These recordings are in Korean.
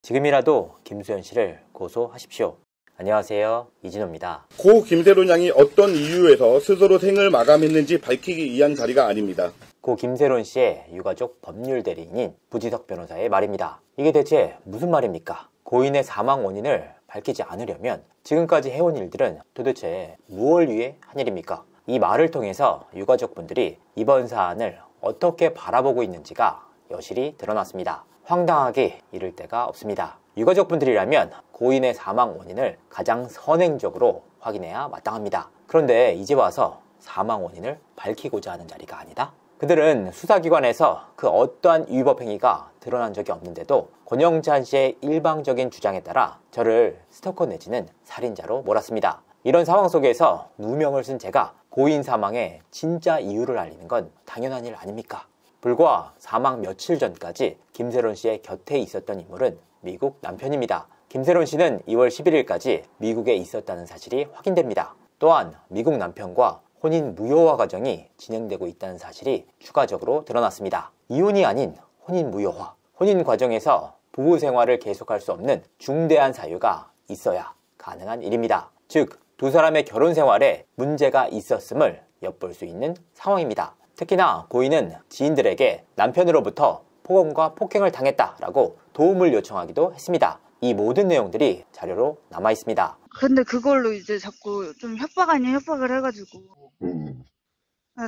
지금이라도 김수현 씨를 고소하십시오. 안녕하세요, 이진호입니다. 고 김세론 양이 어떤 이유에서 스스로 생을 마감했는지 밝히기 위한 자리가 아닙니다. 고 김세론 씨의 유가족 법률 대리인인 부지석 변호사의 말입니다. 이게 대체 무슨 말입니까? 고인의 사망 원인을 밝히지 않으려면 지금까지 해온 일들은 도대체 무엇을 위해 한 일입니까? 이 말을 통해서 유가족분들이 이번 사안을 어떻게 바라보고 있는지가 여실히 드러났습니다. 황당하기 이를 데가 없습니다. 유가족분들이라면 고인의 사망 원인을 가장 선행적으로 확인해야 마땅합니다. 그런데 이제 와서 사망 원인을 밝히고자 하는 자리가 아니다? 그들은 수사기관에서 그 어떠한 위법 행위가 드러난 적이 없는데도 권영찬 씨의 일방적인 주장에 따라 저를 스토커 내지는 살인자로 몰았습니다. 이런 상황 속에서 누명을 쓴 제가 고인 사망의 진짜 이유를 알리는 건 당연한 일 아닙니까? 불과 사망 며칠 전까지 김세론 씨의 곁에 있었던 인물은 미국 남편입니다. 김세론 씨는 2월 11일까지 미국에 있었다는 사실이 확인됩니다. 또한 미국 남편과 혼인 무효화 과정이 진행되고 있다는 사실이 추가적으로 드러났습니다. 이혼이 아닌 혼인 무효화, 혼인 과정에서 부부 생활을 계속할 수 없는 중대한 사유가 있어야 가능한 일입니다. 즉, 두 사람의 결혼 생활에 문제가 있었음을 엿볼 수 있는 상황입니다. 특히나 고인은 지인들에게 남편으로부터 폭언과 폭행을 당했다라고 도움을 요청하기도 했습니다. 이 모든 내용들이 자료로 남아 있습니다. 근데 그걸로 이제 자꾸 좀 협박 아닌 협박을 해가지고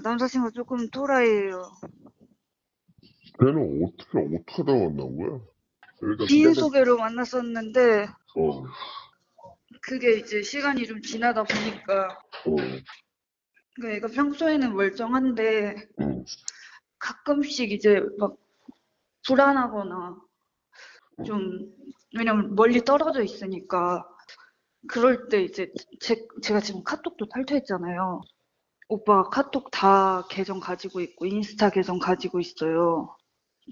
남자친구가 조금 또라이예요. 걔는 어떻게 하다 만난 거야? 그러니까 지인 소개로 만났었는데 어, 그게 이제 시간이 좀 지나다 보니까 그러니까 얘가 평소에는 멀쩡한데 가끔씩 이제 막 불안하거나 좀 왜냐면 멀리 떨어져 있으니까 그럴 때 이제 제가 지금 카톡도 탈퇴했잖아요. 오빠가 카톡 다 계정 가지고 있고 인스타 계정 가지고 있어요.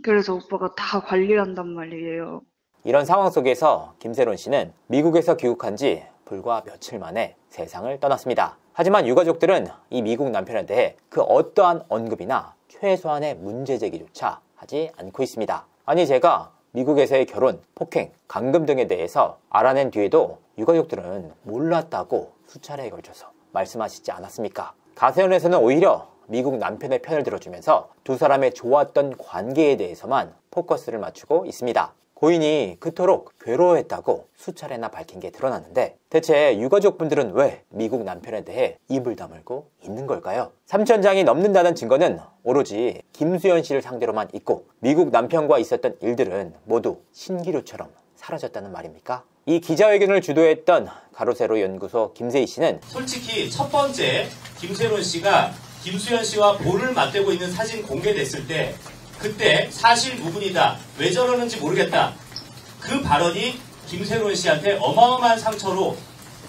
그래서 오빠가 다 관리한단 말이에요. 이런 상황 속에서 김세론 씨는 미국에서 귀국한 지 불과 며칠 만에 세상을 떠났습니다. 하지만 유가족들은 이 미국 남편에 대해 그 어떠한 언급이나 최소한의 문제 제기조차 하지 않고 있습니다. 아니, 제가 미국에서의 결혼, 폭행, 감금 등에 대해서 알아낸 뒤에도 유가족들은 몰랐다고 수차례에 걸쳐서 말씀하시지 않았습니까? 가세연에서는 오히려 미국 남편의 편을 들어주면서 두 사람의 좋았던 관계에 대해서만 포커스를 맞추고 있습니다. 고인이 그토록 괴로워했다고 수차례나 밝힌 게 드러났는데 대체 유가족분들은 왜 미국 남편에 대해 입을 다물고 있는 걸까요? 3천 장이 넘는다는 증거는 오로지 김수현 씨를 상대로만 있고 미국 남편과 있었던 일들은 모두 신기루처럼 사라졌다는 말입니까? 이 기자회견을 주도했던 가로세로 연구소 김세희 씨는 솔직히 첫 번째 김세론 씨가 김수현 씨와 볼을 맞대고 있는 사진 공개됐을 때 그때 사실 무근이다, 왜 저러는지 모르겠다, 그 발언이 김세론 씨한테 어마어마한 상처로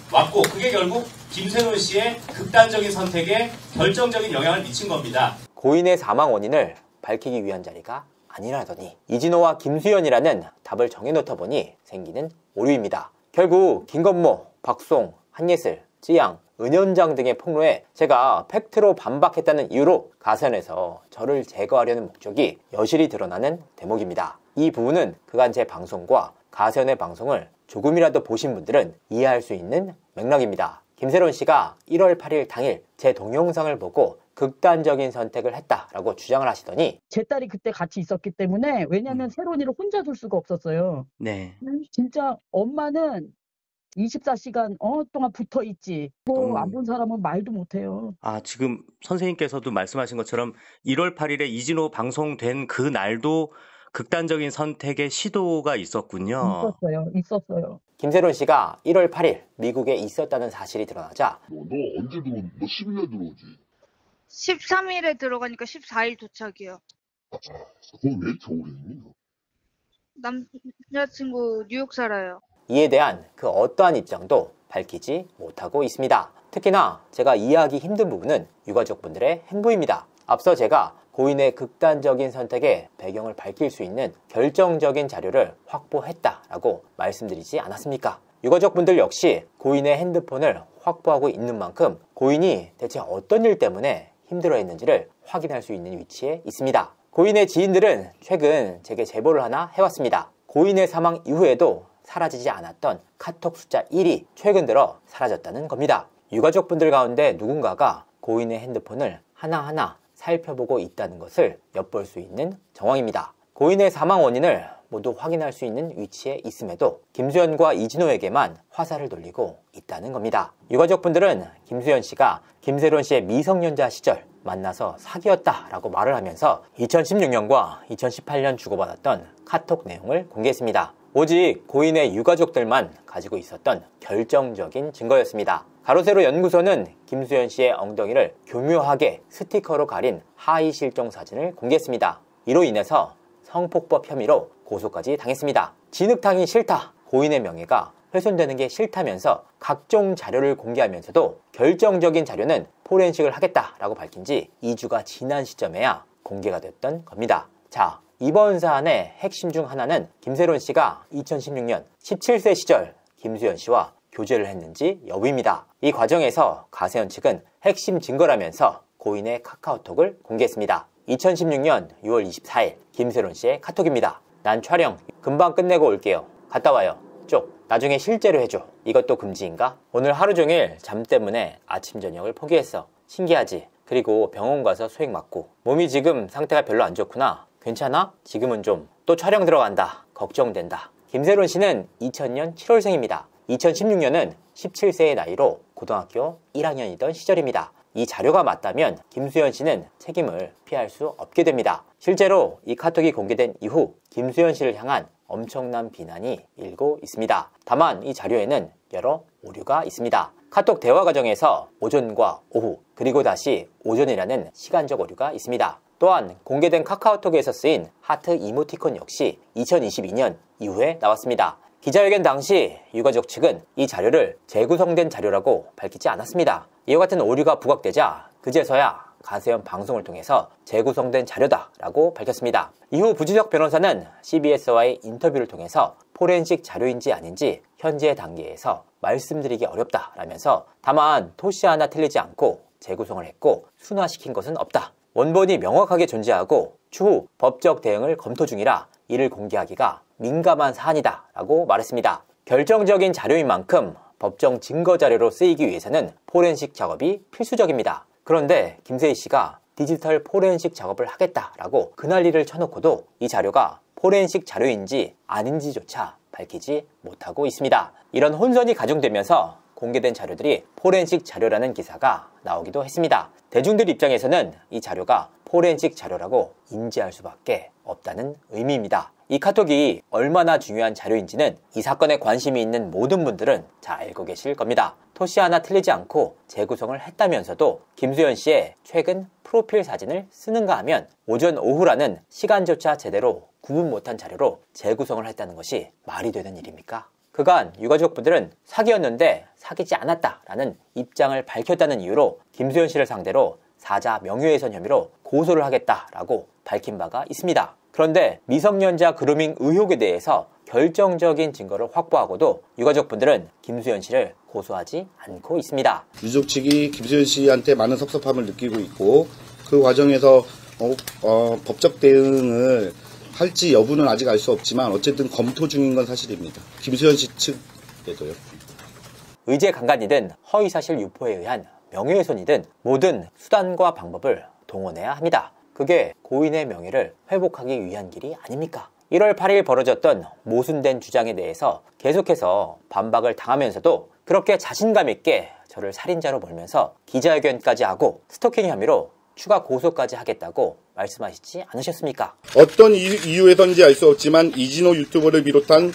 왔고 그게 결국 김세론 씨의 극단적인 선택에 결정적인 영향을 미친 겁니다. 고인의 사망 원인을 밝히기 위한 자리가 아니라더니 이진호와 김수현이라는 답을 정해놓다 보니 생기는 오류입니다. 결국 김건모, 박송, 한예슬, 찌양, 은현장 등의 폭로에 제가 팩트로 반박했다는 이유로 가세연에서 저를 제거하려는 목적이 여실히 드러나는 대목입니다. 이 부분은 그간 제 방송과 가세연의 방송을 조금이라도 보신 분들은 이해할 수 있는 맥락입니다. 김세론 씨가 1월 8일 당일 제 동영상을 보고 극단적인 선택을 했다라고 주장을 하시더니 제 딸이 그때 같이 있었기 때문에 왜냐면 세론이를 혼자 둘 수가 없었어요. 네. 진짜 엄마는 24시간 동안 붙어 있지. 안 본 사람은 말도 못 해요. 지금 선생님께서도 말씀하신 것처럼 1월 8일에 이진호 방송된 그 날도 극단적인 선택의 시도가 있었군요. 있었어요. 김세론 씨가 1월 8일 미국에 있었다는 사실이 드러나자 너 언제 들어? 너 10일날 들어오지? 13일에 들어가니까 14일 도착이요. 그거 왜 겨울에 있니? 남자친구 뉴욕 살아요. 이에 대한 그 어떠한 입장도 밝히지 못하고 있습니다. 특히나 제가 이해하기 힘든 부분은 유가족분들의 행보입니다. 앞서 제가 고인의 극단적인 선택의 배경을 밝힐 수 있는 결정적인 자료를 확보했다라고 말씀드리지 않았습니까? 유가족분들 역시 고인의 핸드폰을 확보하고 있는 만큼 고인이 대체 어떤 일 때문에 힘들어했는지를 확인할 수 있는 위치에 있습니다. 고인의 지인들은 최근 제게 제보를 하나 해왔습니다. 고인의 사망 이후에도 사라지지 않았던 카톡 숫자 1이 최근 들어 사라졌다는 겁니다. 유가족분들 가운데 누군가가 고인의 핸드폰을 하나하나 살펴보고 있다는 것을 엿볼 수 있는 정황입니다. 고인의 사망 원인을 모두 확인할 수 있는 위치에 있음에도 김수현과 이진호에게만 화살을 돌리고 있다는 겁니다. 유가족분들은 김수현 씨가 김세론 씨의 미성년자 시절 만나서 사귀었다라고 말을 하면서 2016년과 2018년 주고받았던 카톡 내용을 공개했습니다. 오직 고인의 유가족들만 가지고 있었던 결정적인 증거였습니다. 가로세로 연구소는 김수현 씨의 엉덩이를 교묘하게 스티커로 가린 하의 실종 사진을 공개했습니다. 이로 인해서 성폭법 혐의로 고소까지 당했습니다. 진흙탕이 싫다, 고인의 명예가 훼손되는 게 싫다면서 각종 자료를 공개하면서도 결정적인 자료는 포렌식을 하겠다라고 밝힌 지 2주가 지난 시점에야 공개가 됐던 겁니다. 자, 이번 사안의 핵심 중 하나는 김세론 씨가 2016년 17세 시절 김수현 씨와 교제를 했는지 여부입니다. 이 과정에서 가세현 측은 핵심 증거라면서 고인의 카카오톡을 공개했습니다. 2016년 6월 24일 김세론 씨의 카톡입니다. 난 촬영 금방 끝내고 올게요. 갔다 와요. 쪽. 나중에 실제로 해줘. 이것도 금지인가? 오늘 하루 종일 잠 때문에 아침 저녁을 포기했어. 신기하지? 그리고 병원 가서 수액 맞고. 몸이 지금 상태가 별로 안 좋구나. 괜찮아? 지금은 좀. 또 촬영 들어간다. 걱정된다. 김세론 씨는 2000년 7월생입니다. 2016년은 17세의 나이로 고등학교 1학년이던 시절입니다. 이 자료가 맞다면 김수현 씨는 책임을 피할 수 없게 됩니다. 실제로 이 카톡이 공개된 이후 김수현 씨를 향한 엄청난 비난이 일고 있습니다. 다만 이 자료에는 여러 오류가 있습니다. 카톡 대화 과정에서 오전과 오후 그리고 다시 오전이라는 시간적 오류가 있습니다. 또한 공개된 카카오톡에서 쓰인 하트 이모티콘 역시 2022년 이후에 나왔습니다. 기자회견 당시 유가족 측은 이 자료를 재구성된 자료라고 밝히지 않았습니다. 이와 같은 오류가 부각되자 그제서야 가세현 방송을 통해서 재구성된 자료다라고 밝혔습니다. 이후 부지석 변호사는 CBS와의 인터뷰를 통해서 포렌식 자료인지 아닌지 현재 단계에서 말씀드리기 어렵다라면서 다만 토시 하나 틀리지 않고 재구성을 했고 순화시킨 것은 없다. 원본이 명확하게 존재하고 추후 법적 대응을 검토 중이라 이를 공개하기가 민감한 사안이다 라고 말했습니다. 결정적인 자료인 만큼 법정 증거 자료로 쓰이기 위해서는 포렌식 작업이 필수적입니다. 그런데 김세희 씨가 디지털 포렌식 작업을 하겠다라고 그 난리를 쳐놓고도 이 자료가 포렌식 자료인지 아닌지조차 밝히지 못하고 있습니다. 이런 혼선이 가중되면서 공개된 자료들이 포렌식 자료라는 기사가 나오기도 했습니다. 대중들 입장에서는 이 자료가 포렌식 자료라고 인지할 수밖에 없다는 의미입니다. 이 카톡이 얼마나 중요한 자료인지는 이 사건에 관심이 있는 모든 분들은 잘 알고 계실 겁니다. 토시 하나 틀리지 않고 재구성을 했다면서도 김수현 씨의 최근 프로필 사진을 쓰는가 하면 오전 오후라는 시간조차 제대로 구분 못한 자료로 재구성을 했다는 것이 말이 되는 일입니까? 그간 유가족분들은 사귀었는데 사귀지 않았다라는 입장을 밝혔다는 이유로 김수현 씨를 상대로 사자 명예훼손 혐의로 고소를 하겠다라고 밝힌 바가 있습니다. 그런데 미성년자 그루밍 의혹에 대해서 결정적인 증거를 확보하고도 유가족분들은 김수현 씨를 고소하지 않고 있습니다. 유족 측이 김수현 씨한테 많은 섭섭함을 느끼고 있고 그 과정에서 법적 대응을 할지 여부는 아직 알 수 없지만 어쨌든 검토 중인 건 사실입니다. 김수현 씨 측에도요. 의제 강간이든 허위사실 유포에 의한 명예훼손이든 모든 수단과 방법을 동원해야 합니다. 그게 고인의 명예를 회복하기 위한 길이 아닙니까? 1월 8일 벌어졌던 모순된 주장에 대해서 계속해서 반박을 당하면서도 그렇게 자신감 있게 저를 살인자로 몰면서 기자회견까지 하고 스토킹 혐의로 추가 고소까지 하겠다고 말씀하시지 않으셨습니까? 어떤 이유에서인지 알 수 없지만 이진호 유튜버를 비롯한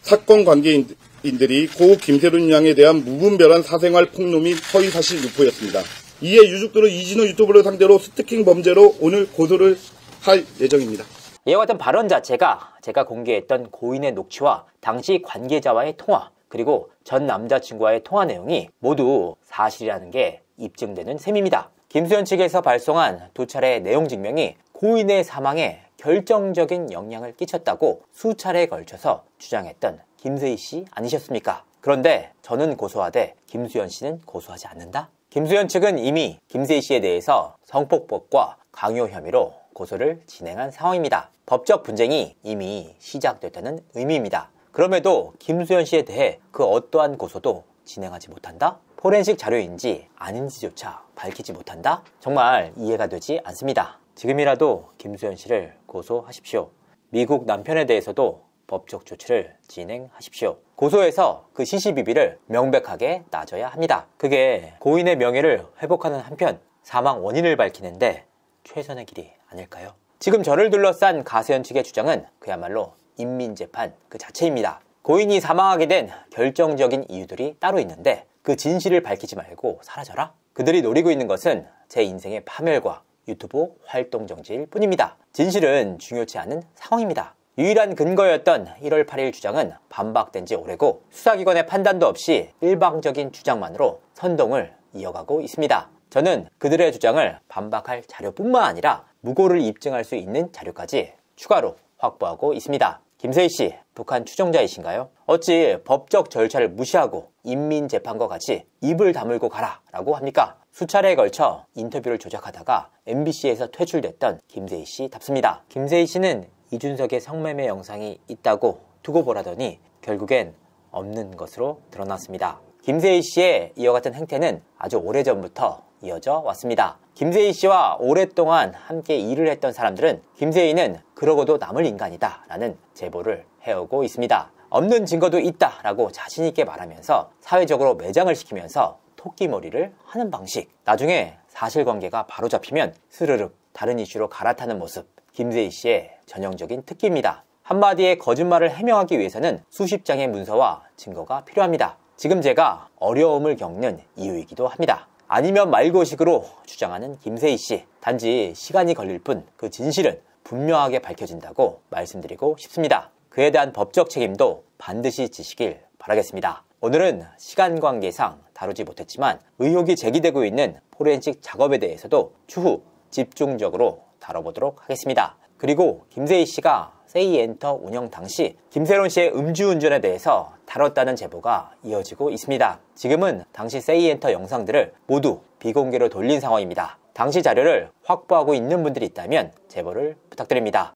사건 관계인들이 고 김세론 양에 대한 무분별한 사생활 폭로 및 허위사실 유포였습니다. 이에 유족들은 이진호 유튜버를 상대로 스토킹 범죄로 오늘 고소를 할 예정입니다. 이와 같은 발언 자체가 제가 공개했던 고인의 녹취와 당시 관계자와의 통화 그리고 전 남자친구와의 통화 내용이 모두 사실이라는 게 입증되는 셈입니다. 김수현 측에서 발송한 두 차례의 내용 증명이 고인의 사망에 결정적인 영향을 끼쳤다고 수차례에 걸쳐서 주장했던 김세희 씨 아니셨습니까? 그런데 저는 고소하되 김수현 씨는 고소하지 않는다? 김수현 측은 이미 김세희 씨에 대해서 성폭법과 강요 혐의로 고소를 진행한 상황입니다. 법적 분쟁이 이미 시작됐다는 의미입니다. 그럼에도 김수현 씨에 대해 그 어떠한 고소도 진행하지 못한다? 포렌식 자료인지 아닌지조차 밝히지 못한다? 정말 이해가 되지 않습니다. 지금이라도 김수현 씨를 고소하십시오. 미국 남편에 대해서도 법적 조치를 진행하십시오. 고소해서 그 시시비비를 명백하게 따져야 합니다. 그게 고인의 명예를 회복하는 한편 사망 원인을 밝히는데 최선의 길이 아닐까요? 지금 저를 둘러싼 가세현 측의 주장은 그야말로 인민재판 그 자체입니다. 고인이 사망하게 된 결정적인 이유들이 따로 있는데 그 진실을 밝히지 말고 사라져라? 그들이 노리고 있는 것은 제 인생의 파멸과 유튜브 활동 정지일 뿐입니다. 진실은 중요치 않은 상황입니다. 유일한 근거였던 1월 8일 주장은 반박된 지 오래고 수사기관의 판단도 없이 일방적인 주장만으로 선동을 이어가고 있습니다. 저는 그들의 주장을 반박할 자료뿐만 아니라 무고를 입증할 수 있는 자료까지 추가로 확보하고 있습니다. 김세희 씨, 북한 추종자이신가요? 어찌 법적 절차를 무시하고 인민재판과 같이 입을 다물고 가라 라고 합니까? 수차례에 걸쳐 인터뷰를 조작하다가 MBC에서 퇴출됐던 김세희 씨답습니다. 김세희 씨는 이준석의 성매매 영상이 있다고 두고 보라더니 결국엔 없는 것으로 드러났습니다. 김세희 씨의 이와 같은 행태는 아주 오래전부터 이어져 왔습니다. 김세희 씨와 오랫동안 함께 일을 했던 사람들은 김세희는 그러고도 남을 인간이다 라는 제보를 해오고 있습니다. 없는 증거도 있다 라고 자신있게 말하면서 사회적으로 매장을 시키면서 토끼머리를 하는 방식, 나중에 사실관계가 바로 잡히면 스르륵 다른 이슈로 갈아타는 모습, 김세희 씨의 전형적인 특기입니다. 한마디의 거짓말을 해명하기 위해서는 수십 장의 문서와 증거가 필요합니다. 지금 제가 어려움을 겪는 이유이기도 합니다. 아니면 말고식으로 주장하는 김세희 씨, 단지 시간이 걸릴 뿐 그 진실은 분명하게 밝혀진다고 말씀드리고 싶습니다. 그에 대한 법적 책임도 반드시 지시길 바라겠습니다. 오늘은 시간 관계상 다루지 못했지만 의혹이 제기되고 있는 포렌식 작업에 대해서도 추후 집중적으로 다뤄보도록 하겠습니다. 그리고 김세희 씨가 세이엔터 운영 당시 김세론 씨의 음주운전에 대해서 다뤘다는 제보가 이어지고 있습니다. 지금은 당시 세이엔터 영상들을 모두 비공개로 돌린 상황입니다. 당시 자료를 확보하고 있는 분들이 있다면 제보를 부탁드립니다.